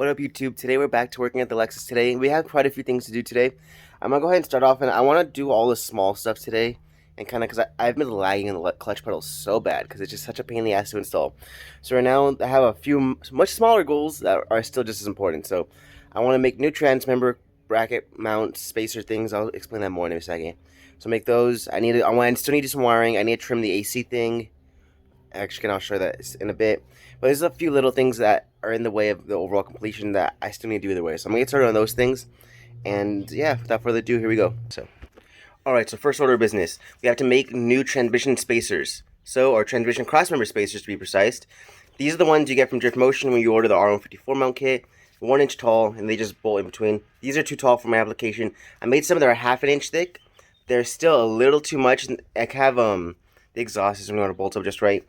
What up, YouTube? Today we're back to working at the Lexus today. We have quite a few things to do today. I'm going to go ahead and start off, and I want to do all the small stuff today. And kind of, because I've been lagging in the clutch pedals so bad, because it's just such a pain in the ass to install. So right now, I have a few much smaller goals that are still just as important. So I want to make new Crossmember bracket mount spacer things. I'll explain that more in a second. So make those. I still need to do some wiring. I need to trim the AC thing. Actually, I'll show that in a bit. But there's a few little things that are in the way of the overall completion that I still need to do either way. So I'm going to get started on those things. And yeah, without further ado, here we go. Alright, so first order of business. We have to make new transmission spacers. Or transmission crossmember spacers to be precise. These are the ones you get from Drift Motion when you order the R154 mount kit. 1 inch tall, and they just bolt in between. These are too tall for my application. I made some that are half an inch thick. They're still a little too much. I have the exhaust system going to bolt up just right.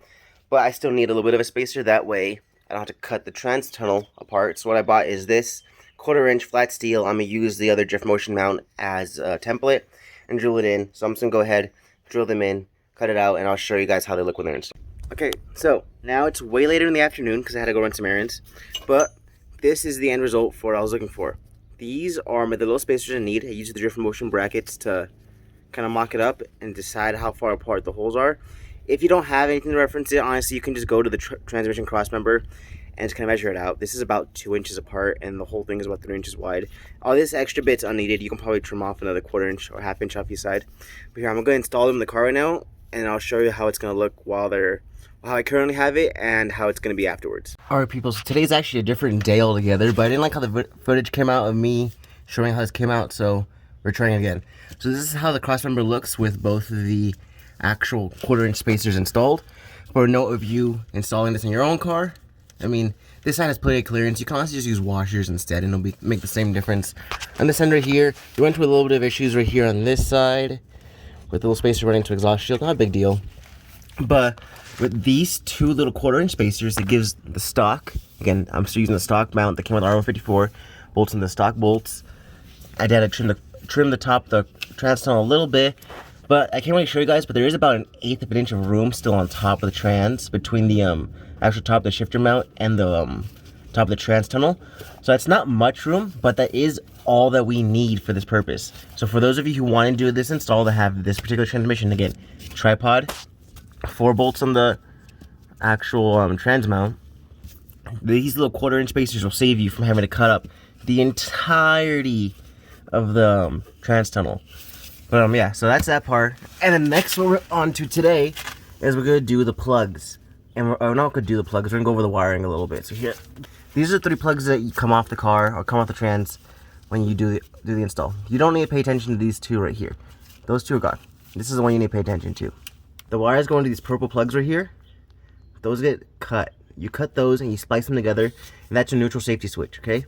But I still need a little bit of a spacer. That way, I don't have to cut the trans tunnel apart. So what I bought is this 1/4 inch flat steel. I'm going to use the other Drift Motion mount as a template and drill it in. So I'm just going to go ahead, drill them in, cut it out, and I'll show you guys how they look when they're installed. Okay, so now it's way later in the afternoon because I had to go run some errands. But this is the end result for what I was looking for. These are the little spacers I need. I use the Drift Motion brackets to kind of mock it up and decide how far apart the holes are. If you don't have anything to reference it, honestly, you can just go to the transmission crossmember and just kind of measure it out. This is about 2 inches apart, and the whole thing is about 3 inches wide. All this extra bit's unneeded. You can probably trim off another 1/4 inch or 1/2 inch off each side. But here, I'm going to install them in the car right now, and I'll show you how it's going to look how I currently have it and how it's going to be afterwards. Alright, people, so today's actually a different day altogether, but I didn't like how the footage came out of me showing how this came out, so we're trying again. So this is how the crossmember looks with both of the actual 1/4 inch spacers installed. For a note of you installing this in your own car, I mean, this side has plenty of clearance. You can honestly just use washers instead and it'll make the same difference. On this end right here, we went through a little bit of issues right here on this side with the little spacer running to exhaust shield. Not a big deal. But with these two little 1/4 inch spacers, it gives the stock, again, I'm still using the stock mount that came with the R154, bolts in the stock bolts. I did trim the top, the trans tunnel a little bit, but I can't really show you guys, but there is about 1/8 of an inch of room still on top of the trans between the actual top of the shifter mount and the top of the trans tunnel. So it's not much room, but that is all that we need for this purpose. So for those of you who want to do this install to have this particular transmission, again, tripod, 4 bolts on the actual trans mount. These little 1/4 inch spacers will save you from having to cut up the entirety of the trans tunnel. But yeah, so that's that part. And then next what we're on to today is we're gonna do the plugs. And we're not gonna do the plugs, we're gonna go over the wiring a little bit. So here, these are 3 plugs that you come off the car or come off the trans when you do the install. You don't need to pay attention to these 2 right here. Those 2 are gone. This is the one you need to pay attention to. The wires go into these purple plugs right here. Those get cut. You cut those and you splice them together, and that's your neutral safety switch, okay?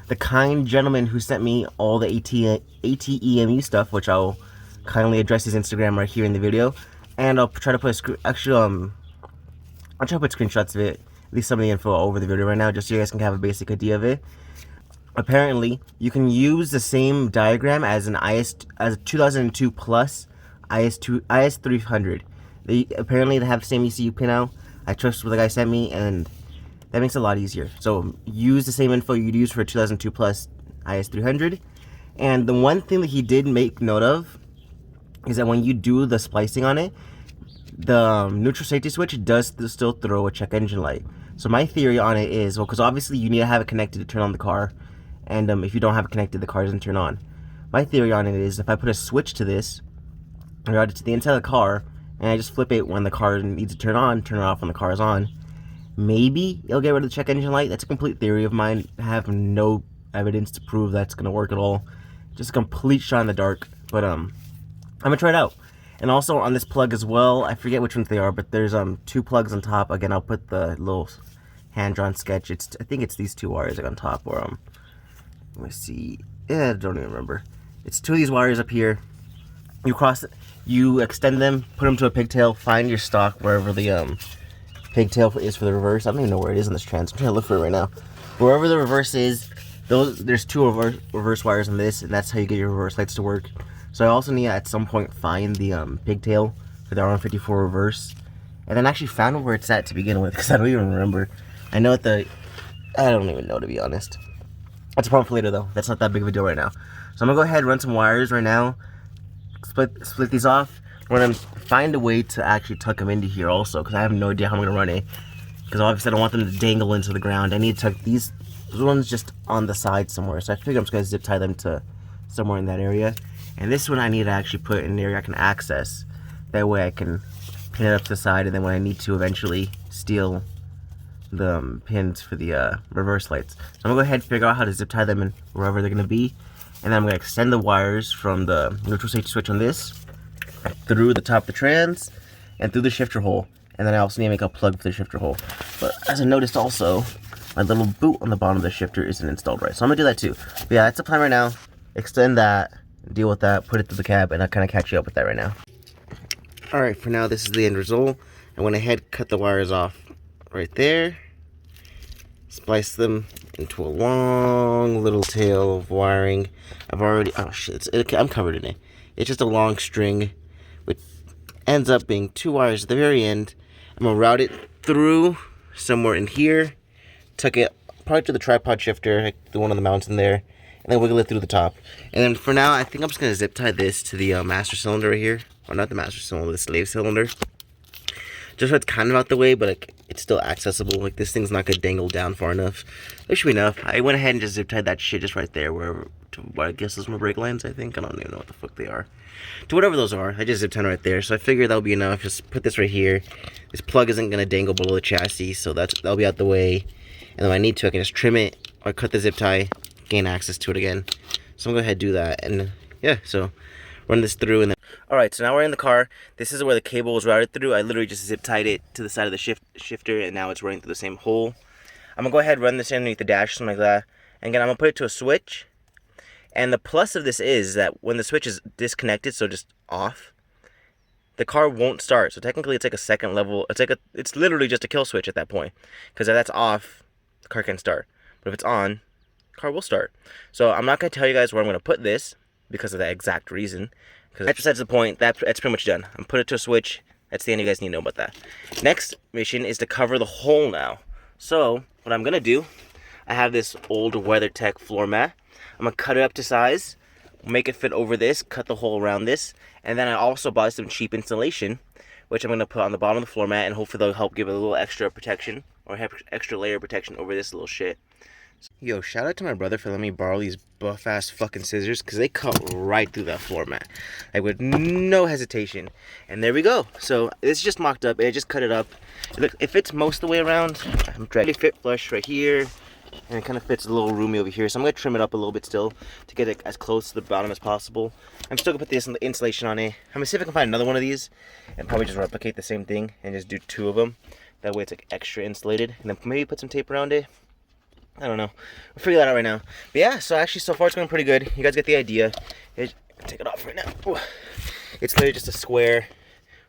The kind gentleman who sent me all the ATEMU stuff, which I'll kindly address his Instagram right here in the video, and I'll try to put I'll try to put screenshots of it, at least some of the info over the video right now, just so you guys can have a basic idea of it. Apparently, you can use the same diagram as as a 2002 plus IS300. Apparently they have the same ECU pinout. I trust what the guy sent me, and that makes it a lot easier. So use the same info you'd use for a 2002 plus IS300. And the one thing that he did make note of is that when you do the splicing on it, the neutral safety switch does still throw a check engine light. So my theory on it is, well, because obviously you need to have it connected to turn on the car, and if you don't have it connected, the car doesn't turn on. My theory on it is if I put a switch to this, or add it to the inside of the car, and I just flip it when the car needs to turn on, turn it off when the car is on, maybe it'll get rid of the check engine light. That's a complete theory of mine. I have no evidence to prove that's going to work at all. Just a complete shot in the dark. But I'm going to try it out. And also on this plug as well, I forget which ones they are, but there's 2 plugs on top. Again, I'll put the little hand-drawn sketch. I think it's these 2 wires on top. Or let me see. Yeah, I don't even remember. It's 2 of these wires up here. You extend them, put them to a pigtail, find your stock wherever the pigtail is for the reverse. I don't even know where it is in this trans. I'm trying to look for it right now. Wherever the reverse is, there's 2 reverse wires in this, and that's how you get your reverse lights to work. So I also need to at some point find the pigtail for the R154 reverse, and then actually found where it's at to begin with, because I don't even remember. I know that I don't even know, to be honest. That's a problem for later, though. That's not that big of a deal right now. So I'm gonna go ahead and run some wires right now. Split these off. We're gonna find a way to actually tuck them into here also, because I have no idea how I'm gonna run it. Because obviously I don't want them to dangle into the ground. I need to tuck these ones just on the side somewhere. So I figure I'm just gonna zip tie them to somewhere in that area. And this one I need to actually put in an area I can access. That way I can pin it up to the side, and then when I need to eventually steal the pins for the reverse lights. So I'm gonna go ahead and figure out how to zip tie them in wherever they're gonna be. And then I'm gonna extend the wires from the neutral safety switch on this through the top of the trans and through the shifter hole. And then I also need to make a plug for the shifter hole. But as I noticed also, my little boot on the bottom of the shifter isn't installed right. So I'm gonna do that too. But yeah, that's the plan right now. Extend that, deal with that, put it through the cab, and I'll kind of catch you up with that right now. Alright, for now this is the end result. I went ahead, cut the wires off right there. Splice them into a long little tail of wiring. I've already, oh shit, I'm covered in it. It's just a long string, which ends up being 2 wires at the very end. I'm gonna route it through somewhere in here, tuck it probably to the tripod shifter, like the one on the mountain there, and then wiggle it through the top. And then for now, I think I'm just gonna zip tie this to the master cylinder right here. Or not the master cylinder, the slave cylinder. Just so it's kind of out the way, but like, it's still accessible. Like, this thing's not gonna dangle down far enough. It should be enough. I went ahead and just zip tied that shit just right there, wherever, to what I guess is my brake lines, I think. I don't even know what the fuck they are. To whatever those are, I just zip tied right there. So I figured that'll be enough. Just put this right here. This plug isn't gonna dangle below the chassis, so that'll be out the way. And then when I need to, I can just trim it or cut the zip tie, gain access to it again. So I'm gonna go ahead and do that. And yeah, so run this through and then. Alright, so now we're in the car. This is where the cable was routed through. I literally just zip tied it to the side of the shifter, and now it's running through the same hole. I'm gonna go ahead and run this underneath the dash, something like that. And again, I'm gonna put it to a switch. And the plus of this is that when the switch is disconnected, so just off, the car won't start. So technically it's like a second level, it's literally just a kill switch at that point. Because if that's off, the car can't start. But if it's on, the car will start. So I'm not gonna tell you guys where I'm gonna put this because of that exact reason. Because that's besides the point. That's pretty much done. I'm put it to a switch. That's the end. You guys need to know about that. Next mission is to cover the hole now. So what I'm gonna do, I have this old WeatherTech floor mat. I'm gonna cut it up to size, make it fit over this, cut the hole around this, and then I also bought some cheap insulation, which I'm gonna put on the bottom of the floor mat, and hopefully they'll help give it a little extra protection or have extra layer of protection over this little shit. Yo, shout out to my brother for letting me borrow these buff-ass fucking scissors, because they cut right through that floor mat. Like, with no hesitation. And there we go. So, this is just mocked up. I just cut it up. Look, it fits most of the way around. I'm trying to fit flush right here. And it kind of fits a little roomy over here. So, I'm going to trim it up a little bit still to get it as close to the bottom as possible. I'm still going to put this insulation on it. I'm going to see if I can find another one of these and probably just replicate the same thing and just do 2 of them. That way it's like extra insulated. And then maybe put some tape around it. I don't know. We'll figure that out right now. But yeah, so actually so far it's going pretty good. You guys get the idea. Take it off right now. Ooh. It's literally just a square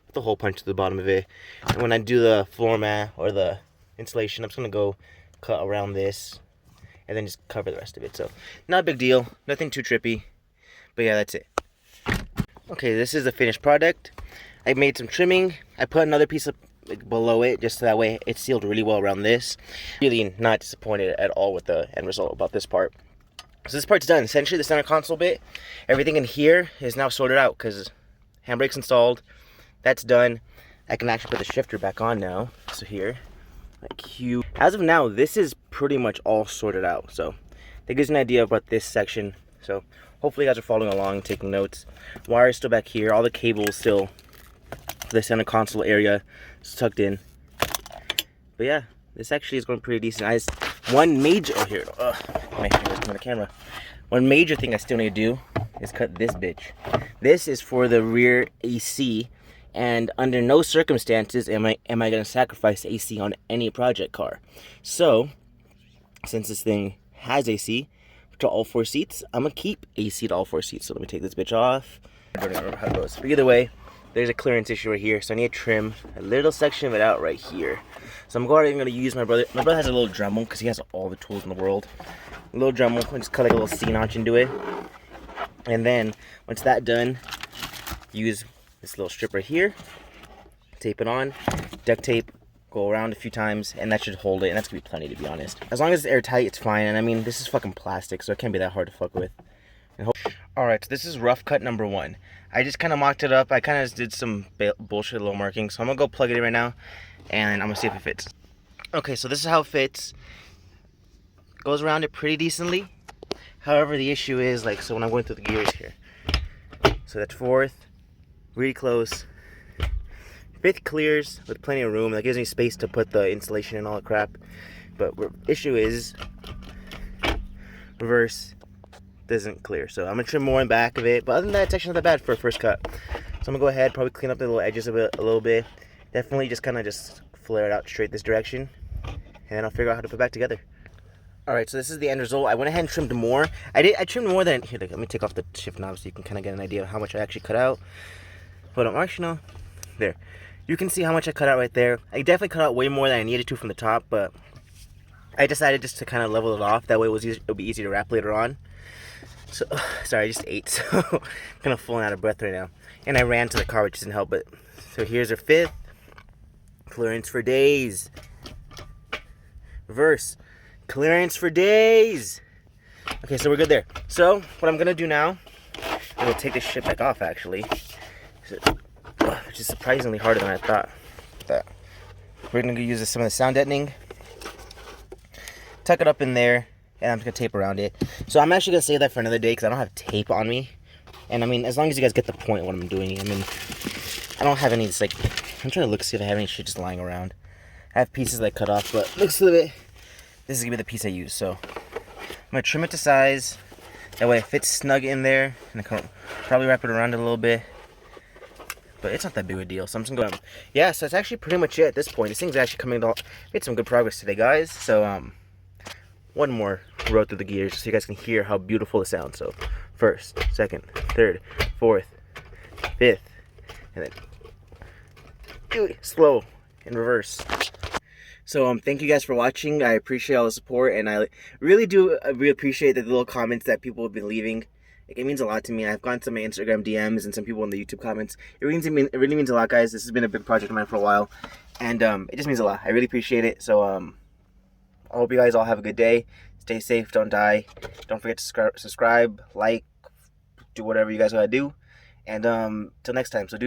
with a hole punch to the bottom of it. And when I do the floor mat or the insulation, I'm just going to go cut around this and then just cover the rest of it. So not a big deal. Nothing too trippy. But yeah, that's it. Okay, this is the finished product. I made some trimming. I put another piece of below it just so that way it's sealed really well around this. Really not disappointed at all with the end result about this part. So this part's done. Essentially the center console bit, everything in here is now sorted out because handbrake's installed. That's done. I can actually put the shifter back on now. So here, like cute. As of now, this is pretty much all sorted out. So that gives you an idea about this section. So hopefully you guys are following along, taking notes. Wire is still back here. All the cables still the center console area is tucked in. But yeah, this actually is going pretty decent. One major my fingers come on the camera. One major thing I still need to do is cut this bitch. This is for the rear AC, and under no circumstances am I gonna sacrifice AC on any project car. So since this thing has AC to all 4 seats, I'm gonna keep AC to all 4 seats. So let me take this bitch off. I don't remember how it goes. But either way, there's a clearance issue right here, so I need to trim a little section of it out right here. So I'm going to use my brother. My brother has a little Dremel because he has all the tools in the world. A little Dremel, and just cut like a little C-notch into it. And then once that's done, use this little strip right here, tape it on, duct tape, go around a few times, and that should hold it, and that's gonna be plenty, to be honest. As long as it's airtight, it's fine. And I mean, this is fucking plastic, so it can't be that hard to fuck with. Alright, so this is rough cut number 1. I just kind of mocked it up. I kind of did some bullshit little marking, so I'm gonna go plug it in right now, and I'm gonna see if it fits. Okay, so this is how it fits. Goes around it pretty decently. However, the issue is, like, so when I'm going through the gears here, so that's 4th, really close. 5th clears with plenty of room. That gives me space to put the insulation and all the crap. But issue is reverse doesn't clear. So I'm gonna trim more in back of it. But other than that, it's actually not that bad for a first cut. So I'm gonna go ahead, probably clean up the little edges of it a little bit. Definitely just kind of just flare it out straight this direction, and then I'll figure out how to put it back together. Alright, so this is the end result. I went ahead and trimmed more. I trimmed more than here. Let me take off the shift knob so you can kind of get an idea of how much I actually cut out. Hold on, actually no. There. You can see how much I cut out right there. I definitely cut out way more than I needed to from the top, but I decided just to kind of level it off. That way it'll be easy to wrap later on. So, sorry, I just ate, so I'm kind of falling out of breath right now. And I ran to the car, which doesn't help, but so here's our 5th. Clearance for days. Reverse. Clearance for days. Okay, so we're good there. So, what I'm going to do now, I'm going to take this shit back off, actually. Which is surprisingly harder than I thought. We're going to use some of the sound deadening. Tuck it up in there, and I'm just going to tape around it. So I'm actually going to save that for another day because I don't have tape on me. And I mean, as long as you guys get the point of what I'm doing. I mean, I don't have any, it's like, I'm trying to look, see if I have any shit just lying around. I have pieces that I cut off, but looks a little bit, this is going to be the piece I use. So I'm going to trim it to size. That way it fits snug in there. And I can probably wrap it around it a little bit. But it's not that big of a deal, so I'm just gonna yeah, so it's actually pretty much it at this point. This thing's actually coming to made some good progress today, guys. So one more row through the gears so you guys can hear how beautiful it sounds. So 1st, 2nd, 3rd, 4th, 5th, and then slow in reverse. So thank you guys for watching. I appreciate all the support, and I really appreciate the little comments that people have been leaving. It means a lot to me. I've gone to my Instagram DMs and some people in the YouTube comments. It really means a lot, guys. This has been a big project of mine for a while, and it just means a lot. I really appreciate it. So I hope you guys all have a good day. Stay safe. Don't die. Don't forget to subscribe, like, do whatever you guys gotta do. And till next time. So do.